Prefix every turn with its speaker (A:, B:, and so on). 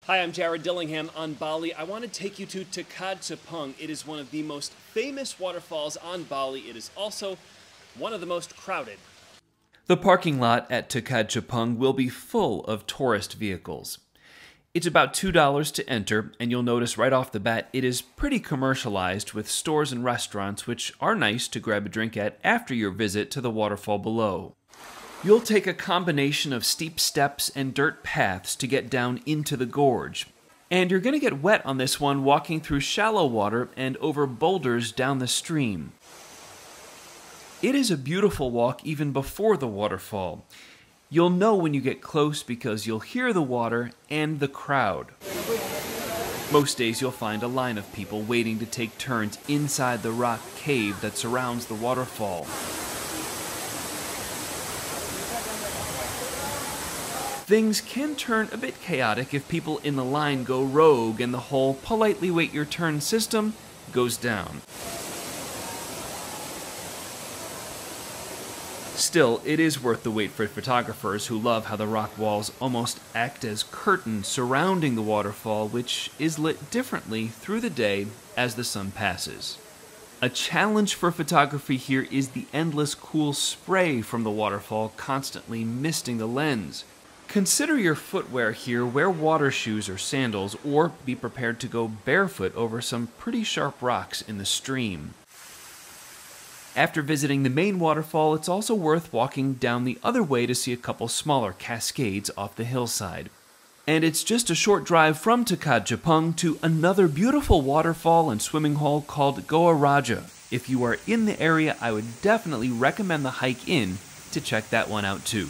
A: Hi, I'm Jared Dillingham on Bali. I want to take you to Tukad Cepung. It is one of the most famous waterfalls on Bali. It is also one of the most crowded.
B: The parking lot at Tukad Cepung will be full of tourist vehicles. It's about $2 to enter, and you'll notice right off the bat it is pretty commercialized with stores and restaurants which are nice to grab a drink at after your visit to the waterfall below. You'll take a combination of steep steps and dirt paths to get down into the gorge. And you're going to get wet on this one walking through shallow water and over boulders down the stream. It is a beautiful walk even before the waterfall. You'll know when you get close because you'll hear the water and the crowd. Most days you'll find a line of people waiting to take turns inside the rock cave that surrounds the waterfall. Things can turn a bit chaotic if people in the line go rogue and the whole politely wait your turn system goes down. Still, it is worth the wait for photographers who love how the rock walls almost act as curtains surrounding the waterfall, which is lit differently through the day as the sun passes. A challenge for photography here is the endless cool spray from the waterfall constantly misting the lens. Consider your footwear here, wear water shoes or sandals, or be prepared to go barefoot over some pretty sharp rocks in the stream. After visiting the main waterfall, it's also worth walking down the other way to see a couple smaller cascades off the hillside. And it's just a short drive from Tukad Cepung to another beautiful waterfall and swimming hole called gorge. If you are in the area, I would definitely recommend the hike in to check that one out too.